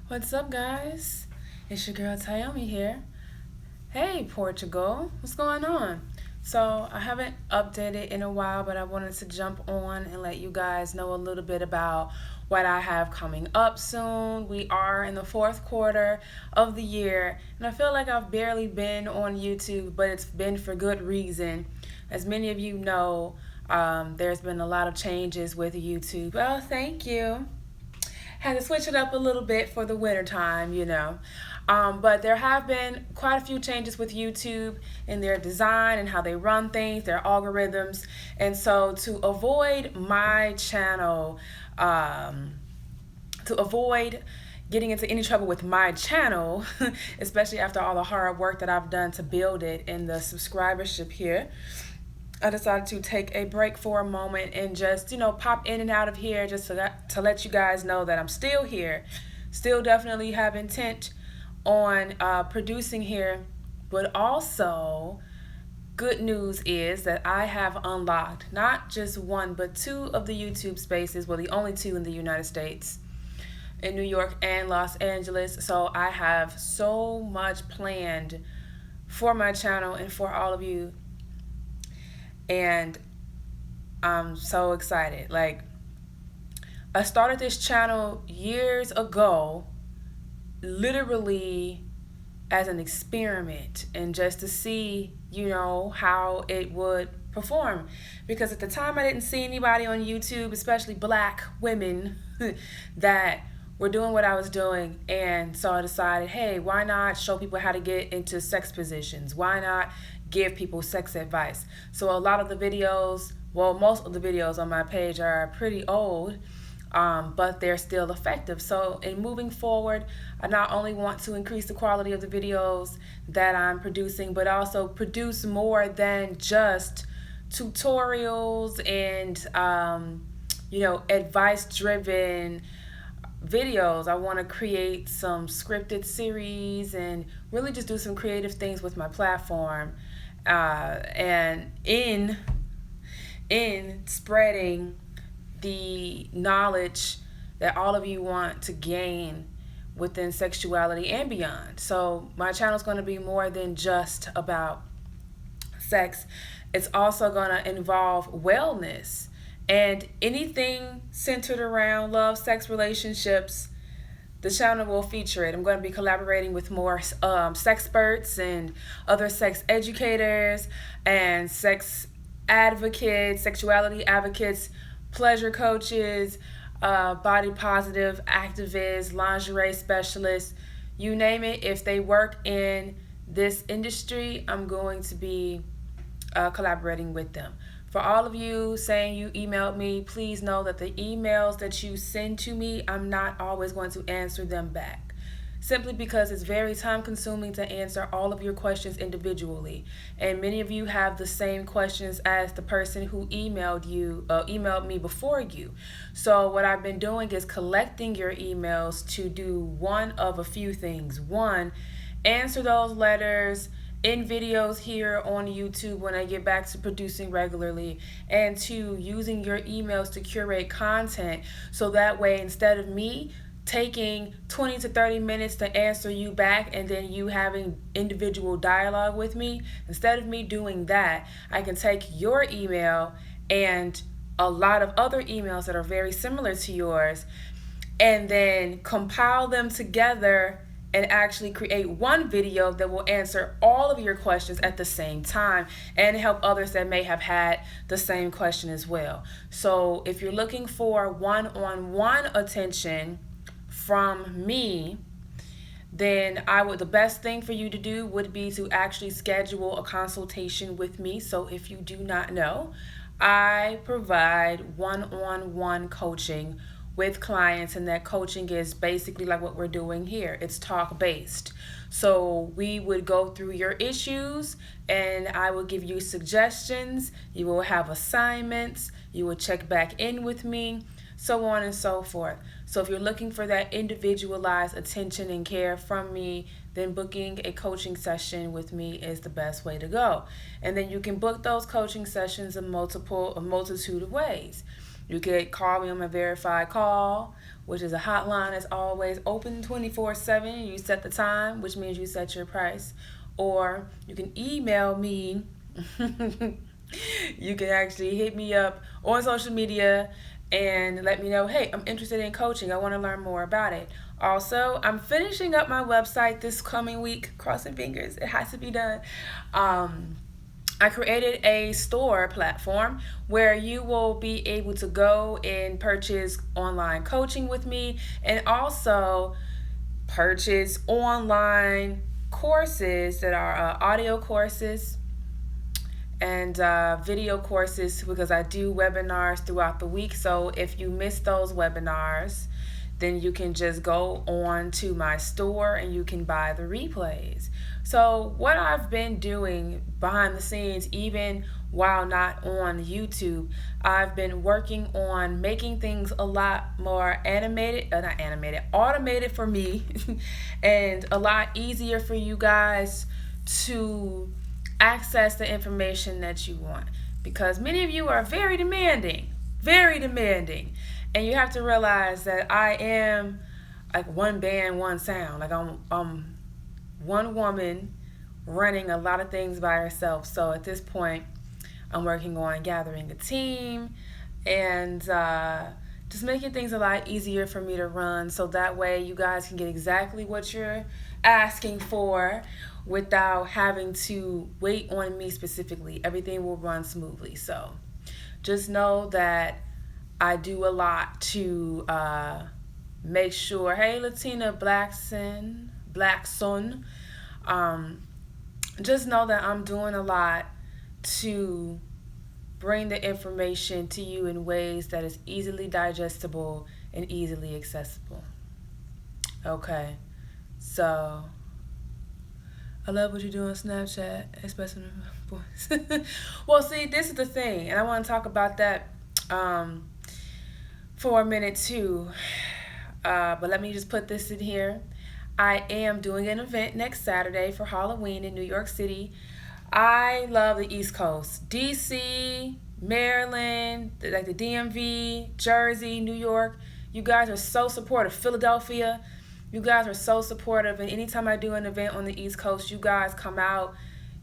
What's up, guys? It's your girl Tayomi here. Hey, Portugal, what's going on? So, I haven't updated in a while, but I wanted to jump on and let you guys know a little bit about what I have coming up soon. We are in the fourth quarter of the year, and I feel like I've barely been on YouTube, but it's been for good reason. As many of you know, there's been a lot of changes with YouTube. Oh, thank you. Had to switch it up a little bit for the winter time. But there have been quite a few changes with YouTube in their design and how they run things, their algorithms. And so to avoid my channel, to avoid getting into any trouble with my channel, especially after all the hard work that I've done to build it and the subscribership here, I decided to take a break for a moment and just, pop in and out of here just to let you guys know that I'm still here. Still definitely have intent on producing here, but also good news is that I have unlocked not just one, but two of the YouTube spaces, well, the only two in the United States, in New York and Los Angeles. So I have so much planned for my channel and for all of you, and I'm so excited. Like, I started this channel years ago, literally as an experiment and just to see, how it would perform. Because at the time I didn't see anybody on YouTube, especially black women, that were doing what I was doing. And so I decided, hey, why not show people how to get into sex positions? Why not give people sex advice? So a lot of the videos, well, most of the videos on my page are pretty old, but they're still effective. So in moving forward, I not only want to increase the quality of the videos that I'm producing, but also produce more than just tutorials and, advice-driven videos. I want to create some scripted series and really just do some creative things with my platform, and in spreading the knowledge that all of you want to gain within sexuality and beyond. So my channel is going to be more than just about sex. It's also going to involve wellness and anything centered around love, sex, relationships. The channel will feature it. I'm going to be collaborating with more sexperts and other sex educators and sex advocates, sexuality advocates, pleasure coaches, body positive activists, lingerie specialists, you name it. If they work in this industry, I'm going to be collaborating with them. For all of you saying you emailed me, please know that the emails that you send to me, I'm not always going to answer them back. Simply because it's very time consuming to answer all of your questions individually. And many of you have the same questions as the person who emailed me before you. So what I've been doing is collecting your emails to do one of a few things. One, answer those letters in videos here on YouTube when I get back to producing regularly, and two, using your emails to curate content so that way instead of me taking 20 to 30 minutes to answer you back and then you having individual dialogue with me, instead of me doing that, I can take your email and a lot of other emails that are very similar to yours and then compile them together and actually create one video that will answer all of your questions at the same time and help others that may have had the same question as well. So if you're looking for one-on-one attention from me, then the best thing for you to do would be to actually schedule a consultation with me. So if you do not know, I provide one-on-one coaching with clients, and that coaching is basically like what we're doing here. It's talk based. So we would go through your issues and I will give you suggestions. You will have assignments. You will check back in with me, so on and so forth. So if you're looking for that individualized attention and care from me, then booking a coaching session with me is the best way to go. And then you can book those coaching sessions a multitude of ways. You could call me on my verified call, which is a hotline that's always open 24/7. You set the time, which means you set your price. Or you can email me. You can actually hit me up on social media and let me know, hey, I'm interested in coaching. I want to learn more about it. Also, I'm finishing up my website this coming week. Crossing fingers. It has to be done. I created a store platform where you will be able to go and purchase online coaching with me, and also purchase online courses that are audio courses and video courses, because I do webinars throughout the week. So if you miss those webinars, then you can just go on to my store and you can buy the replays. So what I've been doing behind the scenes, even while not on YouTube, I've been working on making things a lot more automated for me and a lot easier for you guys to access the information that you want, because many of you are very demanding, and you have to realize that I am like one band, one sound. Like I'm one woman running a lot of things by herself. So at this point, I'm working on gathering a team and just making things a lot easier for me to run, so that way you guys can get exactly what you're asking for without having to wait on me specifically. Everything will run smoothly. So just know that I do a lot to make sure. Hey, Latina Blackson. Just know that I'm doing a lot to bring the information to you in ways that is easily digestible and easily accessible. Okay, so I love what you do on Snapchat, especially boys. Well, see, this is the thing, and I want to talk about that for a minute too. But let me just put this in here. I am doing an event next Saturday for Halloween in New York City. I love the East Coast. DC, Maryland, like the DMV, Jersey, New York. You guys are so supportive. Philadelphia, you guys are so supportive. And anytime I do an event on the East Coast, you guys come out,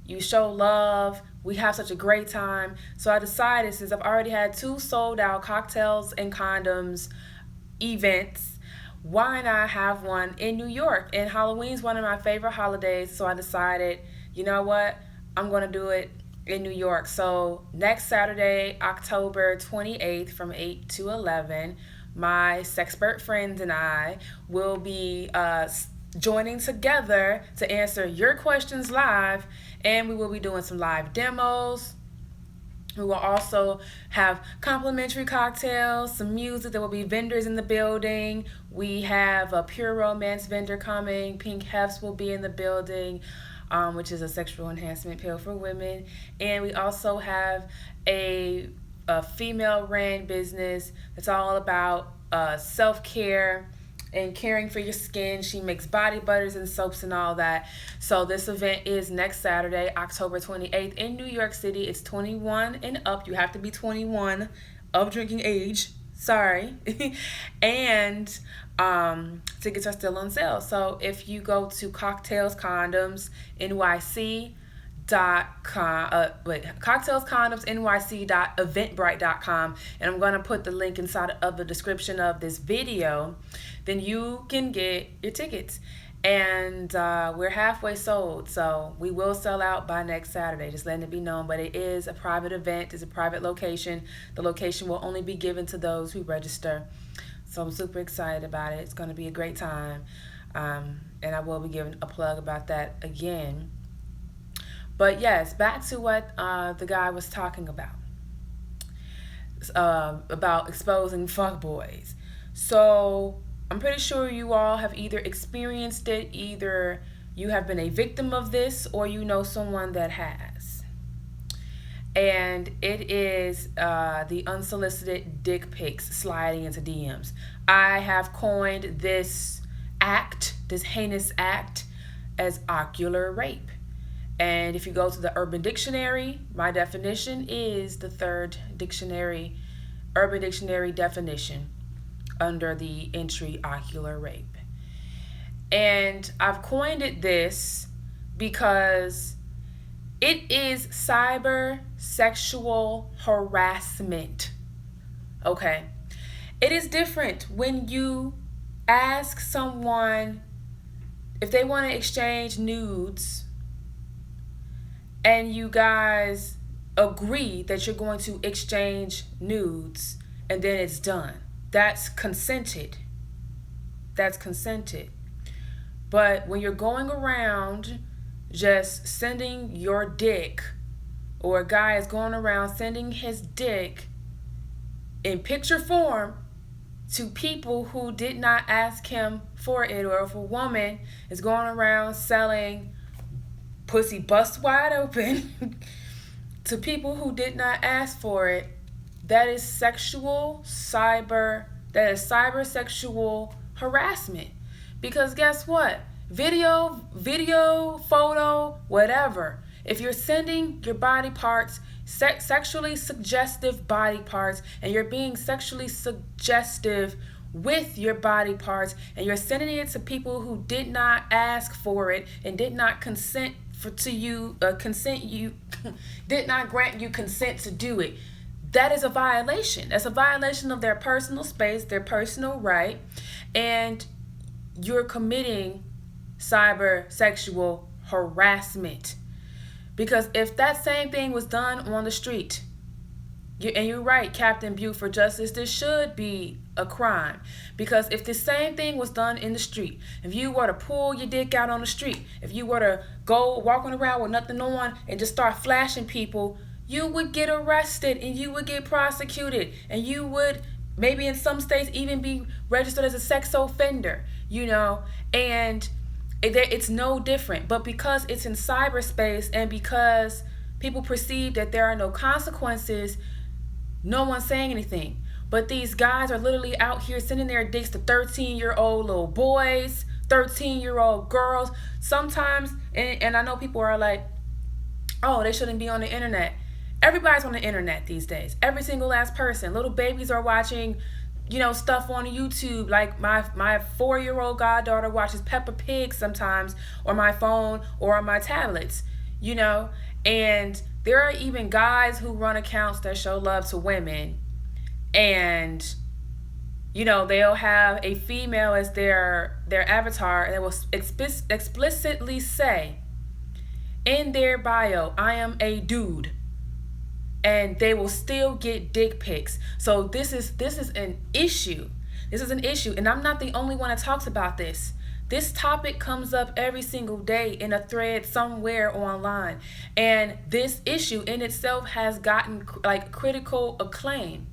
you show love. We have such a great time. So I decided, since I've already had 2 sold out cocktails and condoms events, why not have one in New York? And Halloween's one of my favorite holidays, so I decided, you know what? I'm going to do it in New York. So next Saturday, October 28th from 8 to 11, my sexpert friends and I will be joining together to answer your questions live, and we will be doing some live demos. We will also have complimentary cocktails, some music. There will be vendors in the building. We have a Pure Romance vendor coming. Pink Hefts will be in the building, which is a sexual enhancement pill for women. And we also have a female-ran business that's all about self-care and caring for your skin. She makes body butters and soaps and all that. So this event is next Saturday, October 28th in New York City. It's 21 and up. You have to be 21 of drinking age. Sorry. And tickets are still on sale. So if you go to Cocktails Condoms NYC cocktailscondomsnyc.eventbrite.com, and I'm going to put the link inside of the description of this video. Then you can get your tickets, and we're halfway sold, so we will sell out by next Saturday, just letting it be known. But it is a private event. It's a private location. The location will only be given to those who register, so I'm super excited about it. It's going to be a great time, and I will be giving a plug about that again. But yes, back to what the guy was talking about exposing fuckboys. So I'm pretty sure you all have either experienced it, either you have been a victim of this, or you know someone that has. And it is the unsolicited dick pics sliding into DMs. I have coined this heinous act, as ocular rape. And if you go to the Urban Dictionary, my definition is the 3rd dictionary, Urban Dictionary definition. under the entry ocular rape. And I've coined it this because it is cyber sexual harassment. Okay? It is different when you ask someone if they want to exchange nudes and you guys agree that you're going to exchange nudes and then it's done. That's consented. That's consented. But when you're going around just sending your dick, or a guy is going around sending his dick in picture form to people who did not ask him for it, or if a woman is going around selling pussy bust wide open to people who did not ask for it, that is cyber sexual harassment. Because guess what? Video, photo, whatever. If you're sending your body parts, sexually suggestive body parts, and you're being sexually suggestive with your body parts, and you're sending it to people who did not ask for it and did not consent did not grant you consent to do it, that is a violation. That's a violation of their personal space, their personal right, and you're committing cyber sexual harassment. Because if that same thing was done on the street, and you're right, Captain Buford Justice, this should be a crime. Because if the same thing was done in the street, if you were to pull your dick out on the street, if you were to go walking around with nothing on and just start flashing people, you would get arrested and you would get prosecuted, and you would maybe in some states even be registered as a sex offender, and it's no different. But because it's in cyberspace and because people perceive that there are no consequences, no one's saying anything. But these guys are literally out here sending their dicks to 13-year-old little boys, 13-year-old girls. Sometimes, and I know people are like, oh, they shouldn't be on the internet. Everybody's on the internet these days. Every single last person. Little babies are watching, stuff on YouTube. Like my 4-year-old goddaughter watches Peppa Pig sometimes on my phone or on my tablets, And there are even guys who run accounts that show love to women, and they'll have a female as their avatar, and it will explicitly say in their bio, I am a dude, and they will still get dick pics. So this is an issue. This is an issue, and I'm not the only one that talks about this. This topic comes up every single day in a thread somewhere online. And this issue in itself has gotten critical acclaim.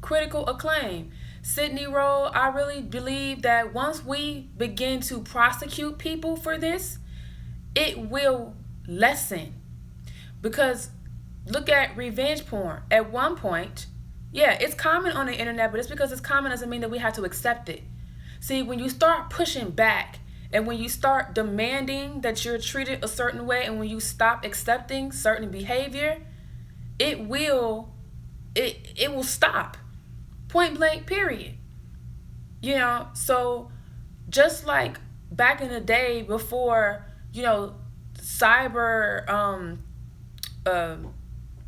Critical acclaim. Sydney Rowe, I really believe that once we begin to prosecute people for this, it will lessen. Because look at revenge porn. At one point, yeah, it's common on the internet, but it's because it's common doesn't mean that we have to accept it. See, when you start pushing back and when you start demanding that you're treated a certain way, and when you stop accepting certain behavior, it will stop. Point blank, period. So just like back in the day before, cyber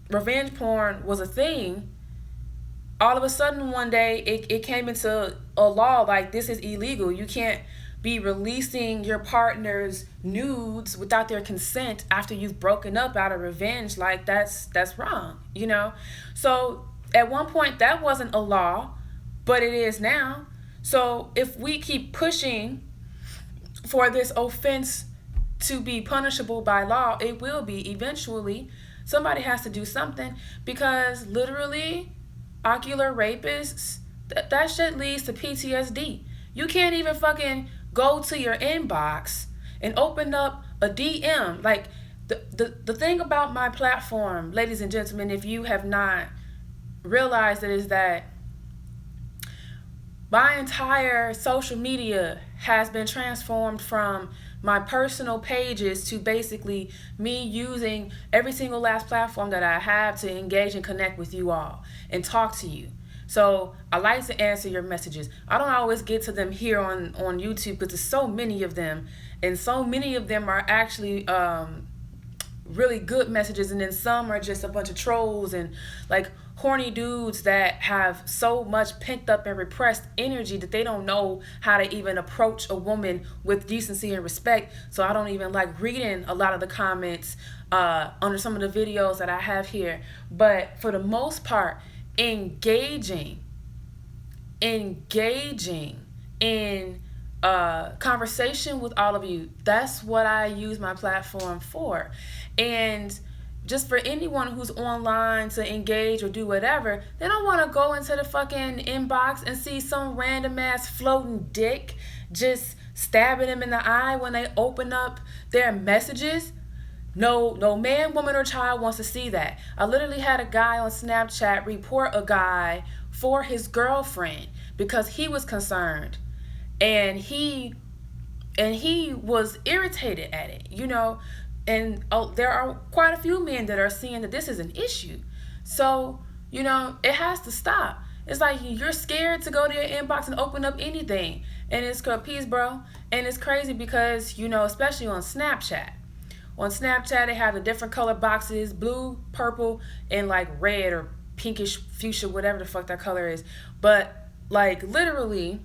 revenge porn was a thing, all of a sudden one day it came into a law like this is illegal. You can't be releasing your partner's nudes without their consent after you've broken up out of revenge. Like that's wrong, So at one point that wasn't a law, but it is now. So if we keep pushing for this offense to be punishable by law, it will be eventually. Somebody has to do something, because literally ocular rapists, that shit leads to PTSD. You can't even fucking go to your inbox and open up a DM. Like the thing about my platform, ladies and gentlemen, if you have not realized it, is that my entire social media has been transformed from my personal pages to basically me using every single last platform that I have to engage and connect with you all and talk to you. So I like to answer your messages. I don't always get to them here on YouTube because there's so many of them, and so many of them are actually really good messages, and then some are just a bunch of trolls and like horny dudes that have so much pent up and repressed energy that they don't know how to even approach a woman with decency and respect. So I don't even like reading a lot of the comments under some of the videos that I have here. But for the most part, engaging in conversation with all of you, that's what I use my platform for. And just for anyone who's online to engage or do whatever, they don't want to go into the fucking inbox and see some random ass floating dick just stabbing them in the eye when they open up their messages. No man, woman, or child wants to see that. I literally had a guy on Snapchat report a guy for his girlfriend because he was concerned, and he was irritated at it, you know. And there are quite a few men that are seeing that this is an issue. So, you know, it has to stop. It's like you're scared to go to your inbox and open up anything. And it's called peace, bro. And it's crazy because, you know, especially on Snapchat. On Snapchat, they have the different color boxes, blue, purple, and like red or pinkish fuchsia, whatever the fuck that color is. But like literally,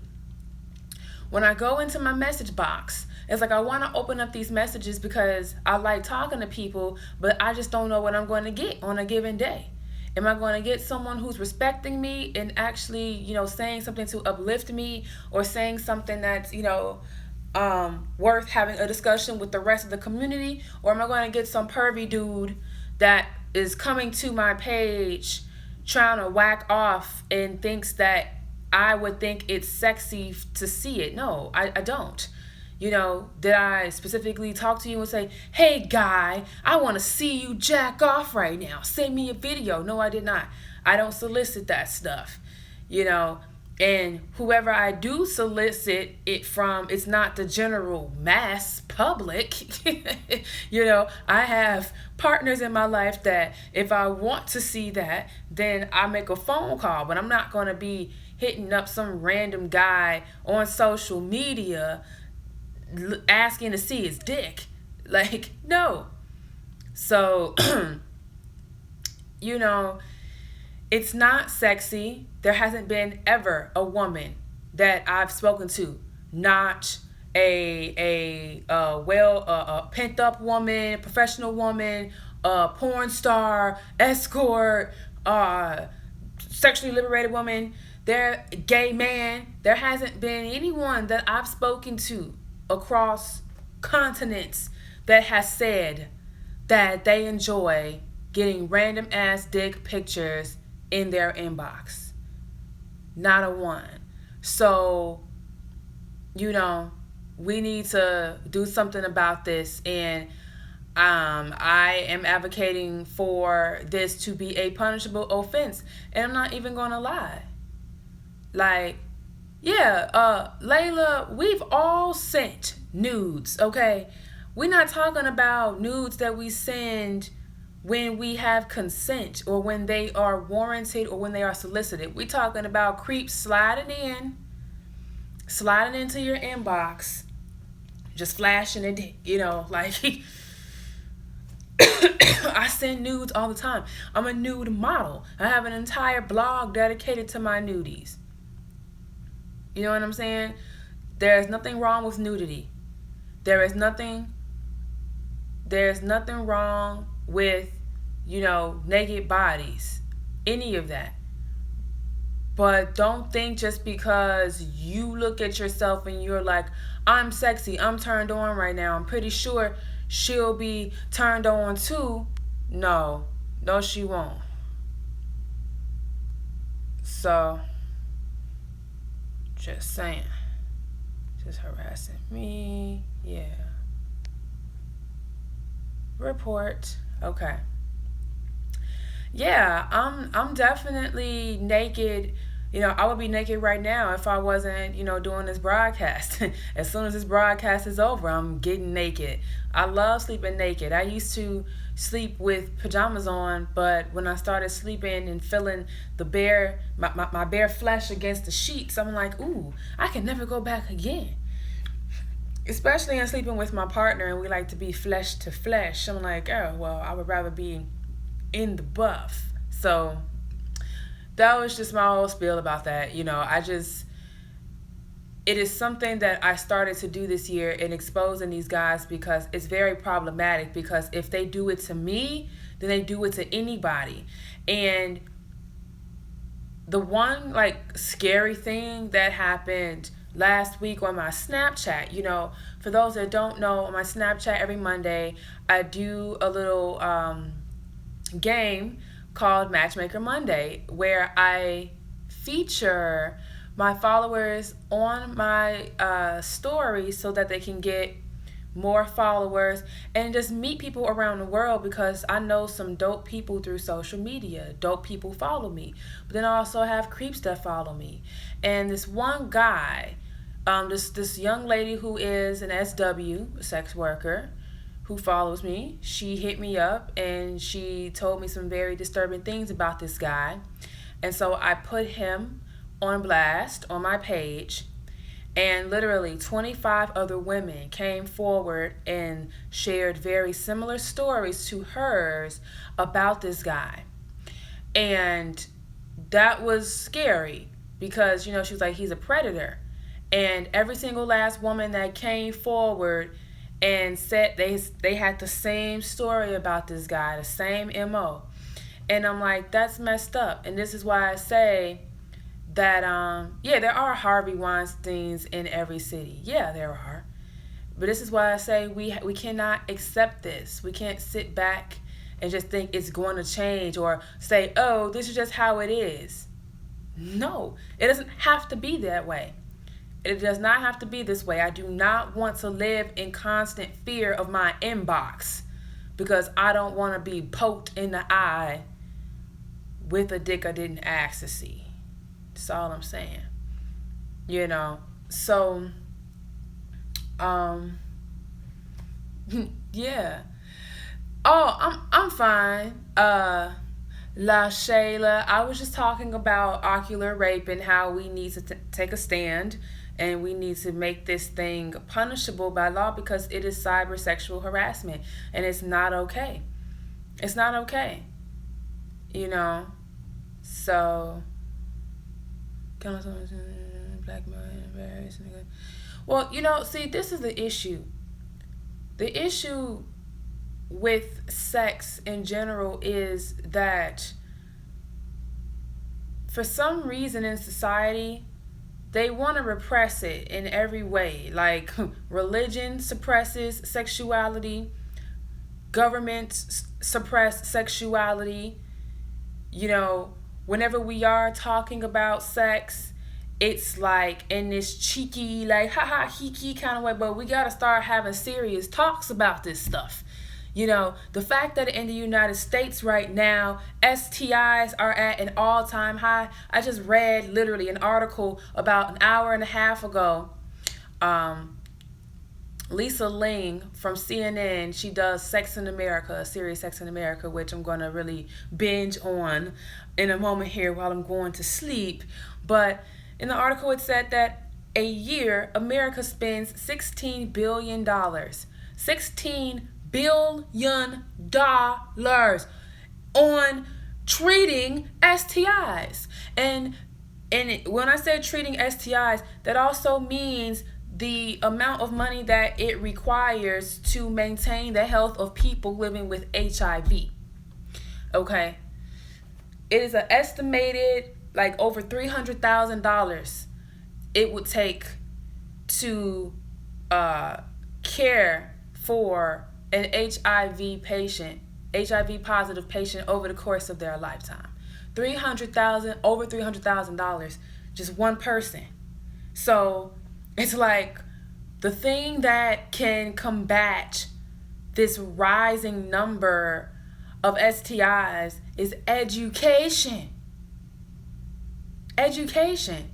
when I go into my message box, it's like I want to open up these messages because I like talking to people, but I just don't know what I'm going to get on a given day. Am I going to get someone who's respecting me and actually, you know, saying something to uplift me, or saying something that's, you know, worth having a discussion with the rest of the community? Or am I going to get some pervy dude that is coming to my page trying to whack off and thinks that I would think it's sexy to see it? No, I don't. You know, did I specifically talk to you and say, hey guy, I want to see you jack off right now, send me a video? No, I did not. I don't solicit that stuff, you know. And whoever I do solicit it from, it's not the general mass public. You know, I have partners in my life that if I want to see that, then I make a phone call. But I'm not going to be hitting up some random guy on social media asking to see his dick. Like, no. So, you know, it's not sexy. There hasn't been ever a woman that I've spoken to, not a pent up woman, professional woman, porn star, escort, sexually liberated woman, gay man. There hasn't been anyone that I've spoken to across continents that has said that they enjoy getting random ass dick pictures in their inbox. Not a one. So, you know, we need to do something about this, and I am advocating for this to be a punishable offense. And I'm not even gonna lie. Like, yeah, Layla, we've all sent nudes, okay? We're not talking about nudes that we send when we have consent, or when they are warranted, or when they are solicited. We're talking about creeps sliding into your inbox, just flashing it, you know, like I send nudes all the time. I'm a nude model. I have an entire blog dedicated to my nudies. You know what I'm saying? There's nothing wrong with nudity. There's nothing wrong with, you know, naked bodies, any of that. But don't think just because you look at yourself and you're like, I'm sexy, I'm turned on right now, I'm pretty sure she'll be turned on too. No, she won't. So, just saying. Just harassing me. Yeah. Report. Okay. Yeah, I'm definitely naked, I would be naked right now if I wasn't, doing this broadcast. As soon as this broadcast is over, I'm getting naked. I love sleeping naked. I used to sleep with pajamas on, but when I started sleeping and feeling my bare flesh against the sheets, I'm like, ooh, I can never go back again. Especially in sleeping with my partner and we like to be flesh to flesh. I'm like, oh, well, I would rather be in the buff. So that was just my whole spiel about that. It is something that I started to do this year in exposing these guys, because it's very problematic, because if they do it to me, then they do it to anybody. And the one scary thing that happened last week on my Snapchat, for those that don't know, on my Snapchat every Monday, I do a little game called Matchmaker Monday, where I feature my followers on my stories so that they can get more followers and just meet people around the world, because I know some dope people through social media. Dope people follow me, but then I also have creeps that follow me. And this one guy, this young lady who is an SW, a sex worker, who follows me, she hit me up and she told me some very disturbing things about this guy. And so I put him on blast on my page, and literally 25 other women came forward and shared very similar stories to hers about this guy. And that was scary, because she was like, he's a predator. And every single last woman that came forward and said they had the same story about this guy, the same MO. And I'm like, that's messed up. And this is why I say that there are Harvey Weinsteins in every city. Yeah, there are. But this is why I say we cannot accept this. We can't sit back and just think it's going to change, or say, oh, this is just how it is. No, it doesn't have to be that way. It does not have to be this way. I do not want to live in constant fear of my inbox, because I don't want to be poked in the eye with a dick I didn't ask to see. That's all I'm saying. So, yeah. Oh, I'm fine. La Shayla, I was just talking about ocular rape and how we need to take a stand, and we need to make this thing punishable by law, because it is cyber sexual harassment, and it's not okay. It's not okay. So, black man, well, see, this is the issue. The issue with sex in general is that for some reason in society, they want to repress it in every way. Like, religion suppresses sexuality, governments suppress sexuality. Whenever we are talking about sex, it's like in this cheeky, haha, hee kind of way, but we got to start having serious talks about this stuff. The fact that in the United States right now, STIs are at an all-time high. I just read literally an article about an hour and a half ago. Lisa Ling from CNN, she does Sex in America, a series Sex in America, which I'm going to really binge on in a moment here while I'm going to sleep. But in the article, it said that a year, America spends $16 billion. $16 billion on treating STIs. And when I say treating STIs, that also means the amount of money that it requires to maintain the health of people living with HIV. Okay? It is an estimated over $300,000 it would take to care for an HIV positive patient over the course of their lifetime. Over $300,000, just one person. So it's like the thing that can combat this rising number of STIs is education. Education.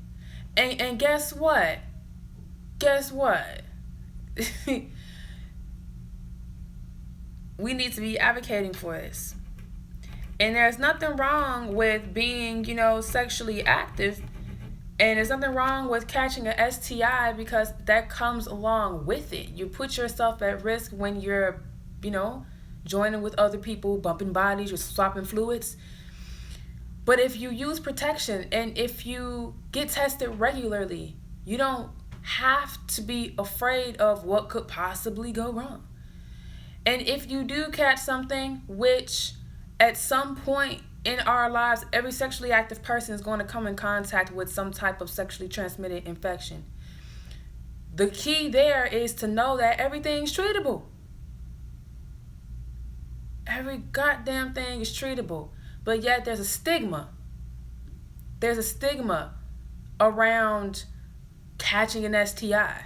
And guess what? Guess what? We need to be advocating for this. And there's nothing wrong with being, sexually active. And there's nothing wrong with catching an STI because that comes along with it. You put yourself at risk when you're, joining with other people, bumping bodies, you're swapping fluids. But if you use protection and if you get tested regularly, you don't have to be afraid of what could possibly go wrong. And if you do catch something, which at some point in our lives, every sexually active person is going to come in contact with some type of sexually transmitted infection. The key there is to know that everything's treatable. Every goddamn thing is treatable. But yet there's a stigma. There's a stigma around catching an STI.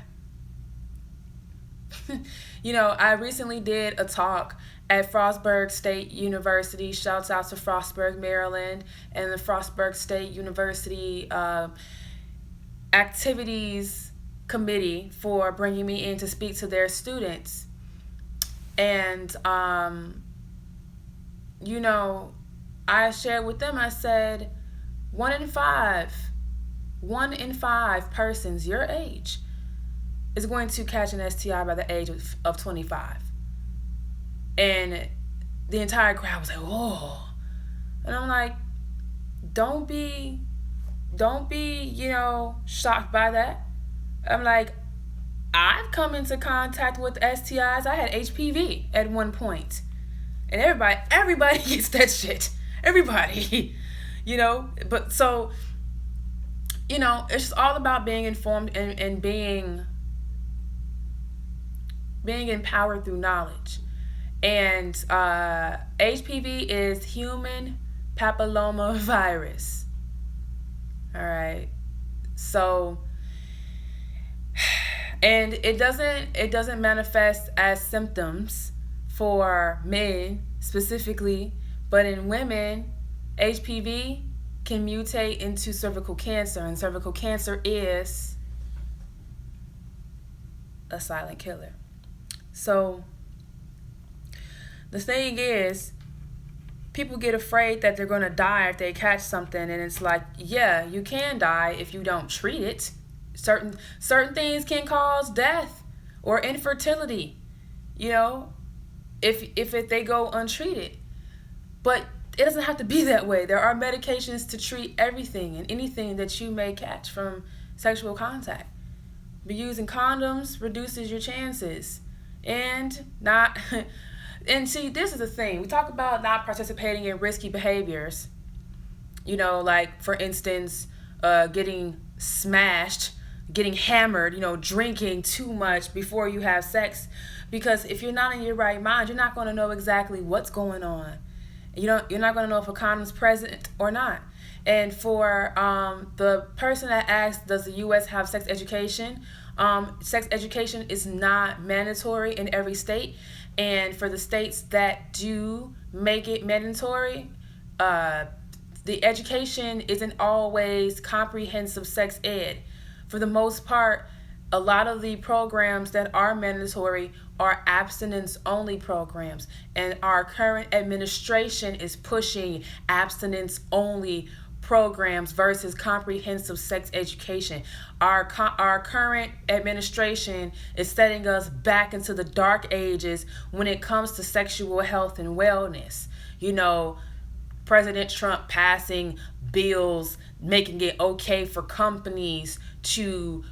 I recently did a talk at Frostburg State University. Shouts out to Frostburg, Maryland, and the Frostburg State University activities committee for bringing me in to speak to their students. And, I shared with them, I said, 1 in 5 persons your age is going to catch an STI by the age of 25. And the entire crowd was like, "Oh," and I'm like, "Don't be, shocked by that." I'm like, I've come into contact with STIs. I had HPV at one point, and everybody gets that shit. Everybody, But so, it's just all about being informed and being empowered through knowledge. And HPV is human papillomavirus. All right. So, and it doesn't manifest as symptoms for men specifically, but in women, HPV can mutate into cervical cancer, and cervical cancer is a silent killer. So the thing is, people get afraid that they're going to die if they catch something, and it's like, yeah, you can die if you don't treat it. Certain things can cause death or infertility, if they go untreated. But it doesn't have to be that way. There are medications to treat everything and anything that you may catch from sexual contact. But using condoms reduces your chances. And see, this is the thing. We talk about not participating in risky behaviors. Like, for instance, getting smashed, getting hammered, drinking too much before you have sex. Because if you're not in your right mind, you're not going to know exactly what's going on. You're not going to know if a condom's present or not. And for the person that asked, does the U.S. have sex education? Sex education is not mandatory in every state. And for the states that do make it mandatory, the education isn't always comprehensive sex ed. For the most part, a lot of the programs that are mandatory are abstinence-only programs, and our current administration is pushing abstinence-only programs versus comprehensive sex education. Our current administration is setting us back into the dark ages when it comes to sexual health and wellness. President Trump passing bills making it okay for companies to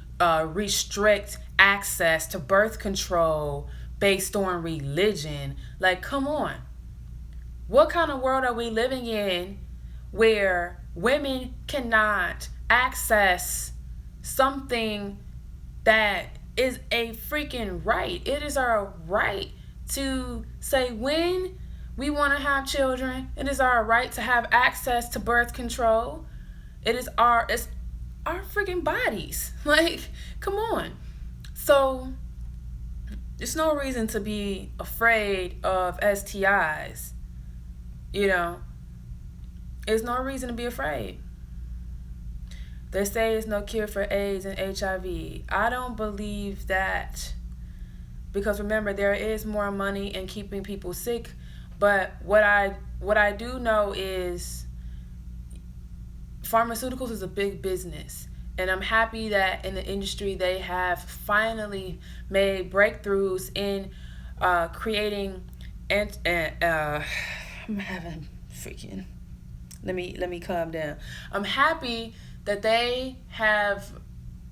restrict access to birth control based on religion. Like, come on. What kind of world are we living in where women cannot access something that is a freaking right? It is our right to say when we want to have children. It is our right to have access to birth control. It's our freaking bodies. Like, come on. So there's no reason to be afraid of STIs. There's no reason to be afraid. They say there's no cure for AIDS and HIV. I don't believe that, because remember, there is more money in keeping people sick. But what I do know is pharmaceuticals is a big business. And I'm happy that in the industry they have finally made breakthroughs in creating I'm having freaking let me calm down. I'm happy that they have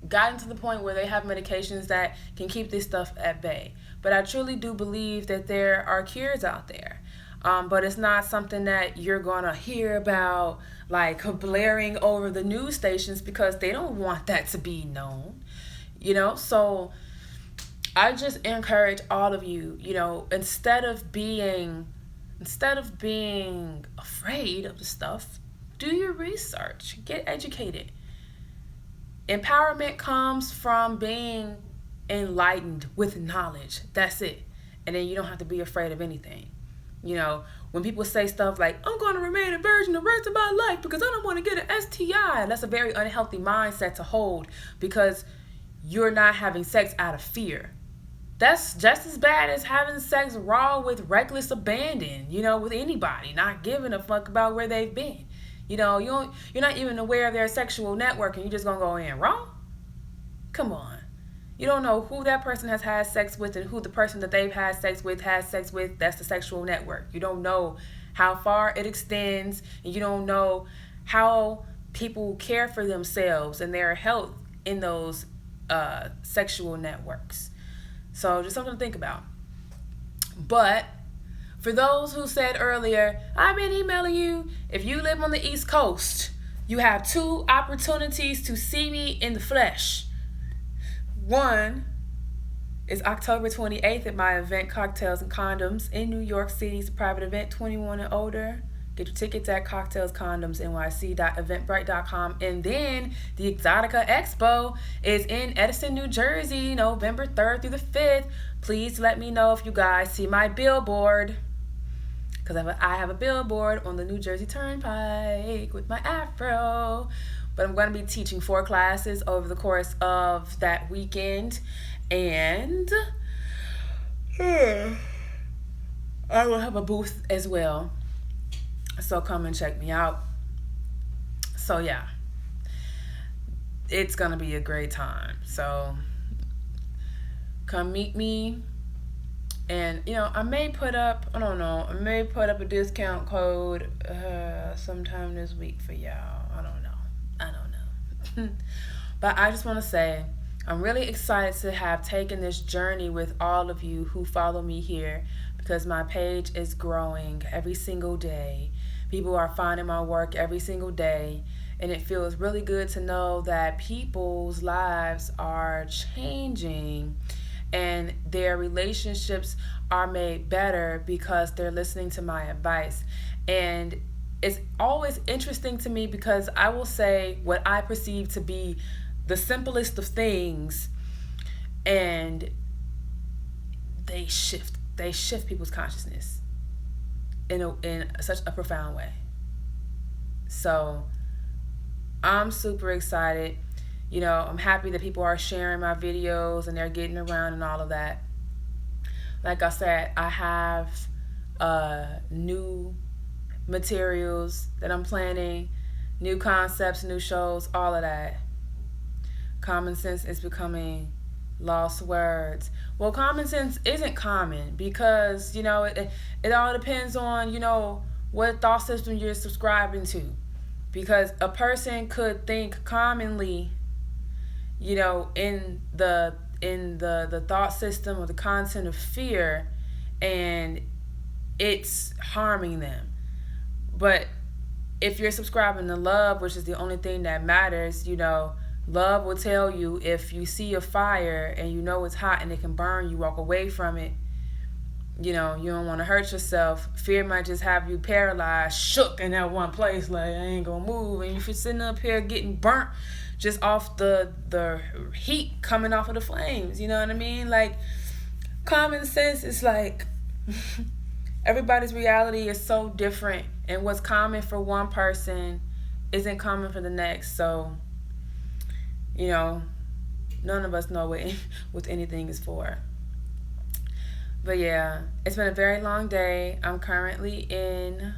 gotten to the point where they have medications that can keep this stuff at bay. But I truly do believe that there are cures out there. But it's not something that you're going to hear about like blaring over the news stations, because they don't want that to be known. So I just encourage all of you, instead of being afraid of the stuff, do your research, get educated. Empowerment comes from being enlightened with knowledge. That's it. And then you don't have to be afraid of anything. When people say stuff like, I'm going to remain a virgin the rest of my life because I don't want to get an STI, that's a very unhealthy mindset to hold, because you're not having sex out of fear. That's just as bad as having sex raw with reckless abandon, with anybody, not giving a fuck about where they've been. You're not even aware of their sexual network and you're just going to go in raw? Come on. You don't know who that person has had sex with and who the person that they've had sex with has sex with. That's the sexual network. You don't know how far it extends, and you don't know how people care for themselves and their health in those sexual networks. So just something to think about. But for those who said earlier, I've been emailing you, if you live on the East Coast, you have 2 opportunities to see me in the flesh. One is October 28th at my event, Cocktails and Condoms, in New York City. It's a private event, 21 and older. Get your tickets at cocktailscondomsnyc.eventbrite.com. And then the Exotica Expo is in Edison, New Jersey, November 3rd through the 5th. Please let me know if you guys see my billboard, because I have a billboard on the New Jersey Turnpike with my afro. But I'm going to be teaching 4 classes over the course of that weekend. And I will have a booth as well. So come and check me out. So yeah, it's going to be a great time. So come meet me. And, I may put up a discount code sometime this week for y'all. I don't know. But I just want to say, I'm really excited to have taken this journey with all of you who follow me here, because my page is growing every single day. People are finding my work every single day, and it feels really good to know that people's lives are changing and their relationships are made better because they're listening to my advice. And it's always interesting to me, because I will say what I perceive to be the simplest of things, and they shift people's consciousness in such a profound way. So I'm super excited. I'm happy that people are sharing my videos and they're getting around and all of that. Like I said, I have new materials that I'm planning, new concepts, new shows, all of that. Common sense is becoming lost words. Well, common sense isn't common, because it all depends on what thought system you're subscribing to, because a person could think commonly in the thought system or the content of fear, and it's harming them. But if you're subscribing to love, which is the only thing that matters, love will tell you if you see a fire and it's hot and it can burn, you walk away from it. You don't want to hurt yourself. Fear might just have you paralyzed, shook in that one place, like I ain't gonna move. And if you're sitting up here getting burnt just off the heat coming off of the flames, you know what I mean? Like, common sense is like everybody's reality is so different, and what's common for one person isn't common for the next. So you know, none of us know what anything is for. But yeah, it's been a very long day. I'm currently in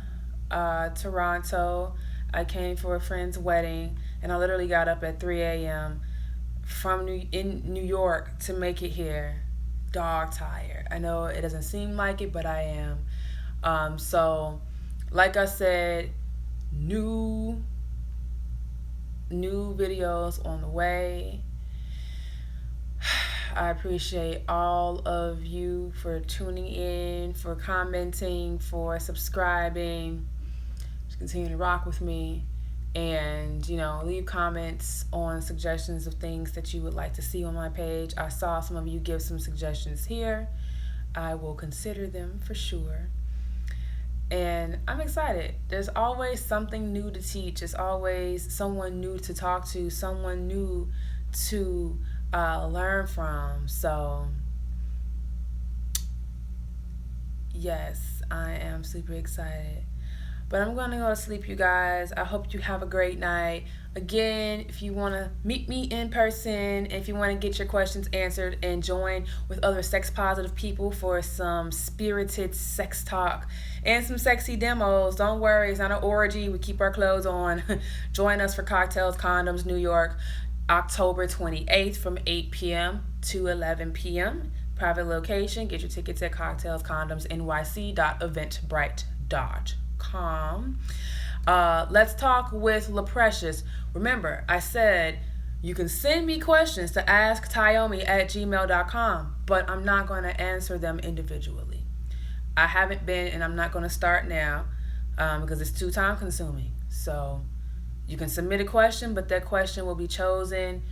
Toronto. I came for a friend's wedding, and I literally got up at 3 a.m. in New York to make it here. Dog tired. I know it doesn't seem like it, but I am. So, like I said, new videos on the way. I appreciate all of you for tuning in, for commenting, for subscribing. Just continue to rock with me, and leave comments on suggestions of things that you would like to see on my page. I saw some of you give some suggestions here. I will consider them for sure. And I'm excited. There's always something new to teach. There's always someone new to talk to, someone new to learn from. So, yes, I am super excited. But I'm going to go to sleep, you guys. I hope you have a great night. Again, if you want to meet me in person, if you want to get your questions answered and join with other sex positive people for some spirited sex talk and some sexy demos, don't worry, it's not an orgy. We keep our clothes on. Join us for Cocktails Condoms New York, October 28th from 8 p.m. to 11 p.m. Private location. Get your tickets at cocktailscondomsnyc.eventbrite.com. Let's talk with LaPrecious. Remember, I said you can send me questions to asktyomi@gmail.com, but I'm not going to answer them individually. I haven't been, and I'm not going to start now because it's too time consuming. So you can submit a question, but that question will be chosen,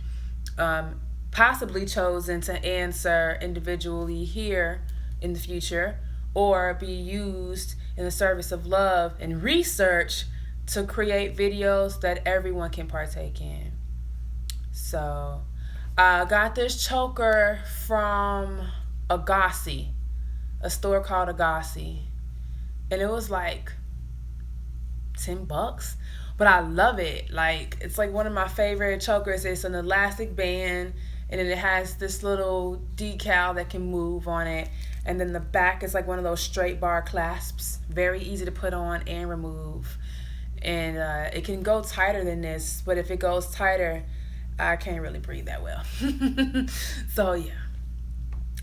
possibly chosen to answer individually here in the future, or be used in the service of love and research to create videos that everyone can partake in. So I got this choker from Agassi, a store called Agassi, and it was like $10, but I love it. Like, it's like one of my favorite chokers. It's an elastic band, and then it has this little decal that can move on it, and then the back is like one of those straight bar clasps, very easy to put on and remove. And it can go tighter than this, but if it goes tighter, I can't really breathe that well. So yeah,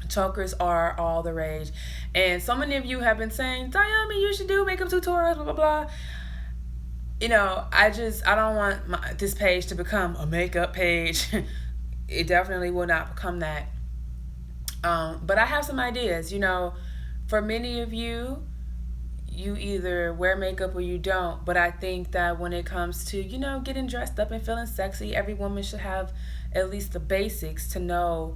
chokers are all the rage. And so many of you have been saying, Diami, you should do makeup tutorials, blah, blah, blah. I don't want this page to become a makeup page. It definitely will not become that. But I have some ideas. For many of you, you either wear makeup or you don't. But I think that when it comes to, getting dressed up and feeling sexy, every woman should have at least the basics to know,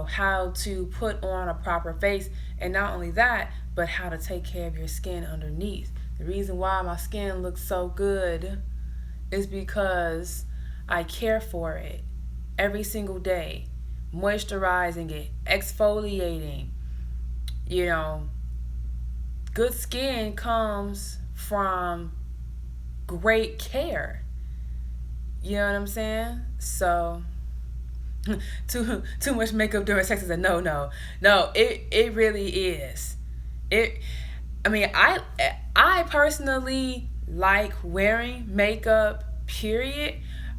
how to put on a proper face. And not only that, but how to take care of your skin underneath. The reason why my skin looks so good is because I care for it every single day, moisturizing it, exfoliating. Good skin comes from great care. You know what I'm saying? So too much makeup during sex is a no. It really is. I personally like wearing makeup, period.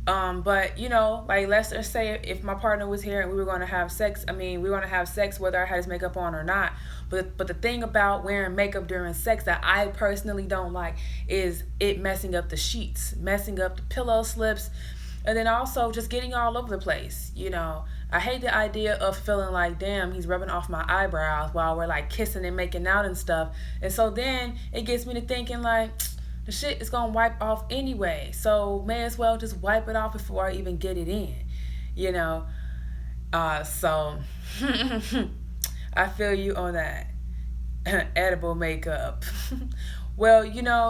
But let's just say if my partner was here and we were going to have sex, we were going to have sex whether I had his makeup on or not. But the thing about wearing makeup during sex that I personally don't like is it messing up the sheets, messing up the pillow slips, and then also just getting all over the place. I hate the idea of feeling like, damn, he's rubbing off my eyebrows while we're like kissing and making out and stuff. And so then it gets me to thinking like, the shit is gonna wipe off anyway, so may as well just wipe it off before I even get it in. So I feel you on that. Edible makeup. Well,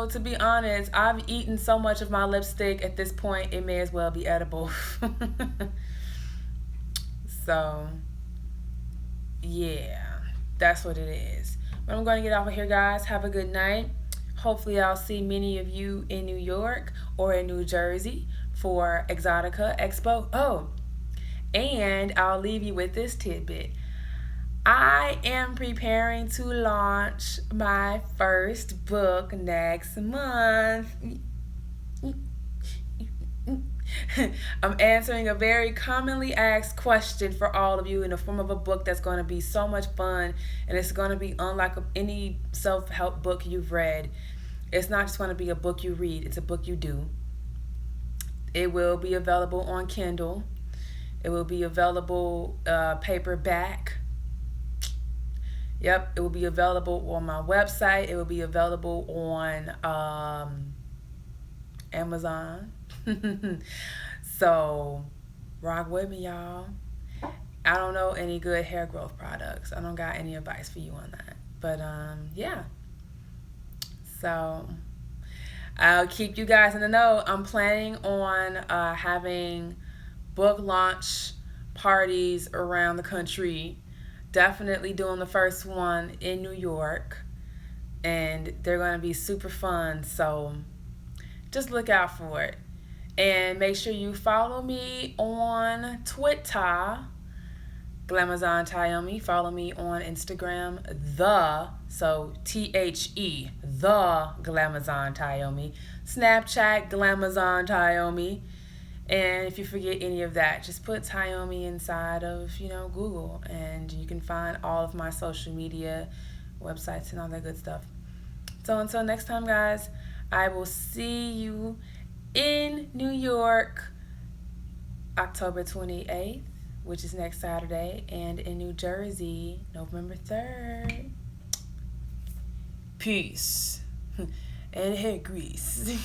to be honest, I've eaten so much of my lipstick at this point, it may as well be edible. So yeah, that's what it is. But I'm going to get off of here, guys. Have a good night. Hopefully I'll see many of you in New York or in New Jersey for Exotica Expo. Oh, And I'll leave you with this tidbit. I am preparing to launch my first book next month. I'm answering a very commonly asked question for all of you in the form of a book that's going to be so much fun, and it's going to be unlike any self-help book you've read. It's not just going to be a book you read, it's a book you do. It will be available on Kindle. It will be available paperback. Yep, it will be available on my website. It will be available on Amazon. So, rock with me, y'all. I don't know any good hair growth products. I don't got any advice for you on that. But, yeah. So, I'll keep you guys in the know. I'm planning on having book launch parties around the country. Definitely doing the first one in New York, and they're going to be super fun, so just look out for it. And make sure you follow me on Twitter, Glamazon Tayomi. Follow me on Instagram, THE, the Glamazon Tayomi. Snapchat, Glamazon Tayomi. And if you forget any of that, just put Tayomi inside of, Google, and you can find all of my social media, websites, and all that good stuff. So until next time, guys, I will see you in New York, October 28th, which is next Saturday, and in New Jersey, November 3rd. Peace. And hair grease.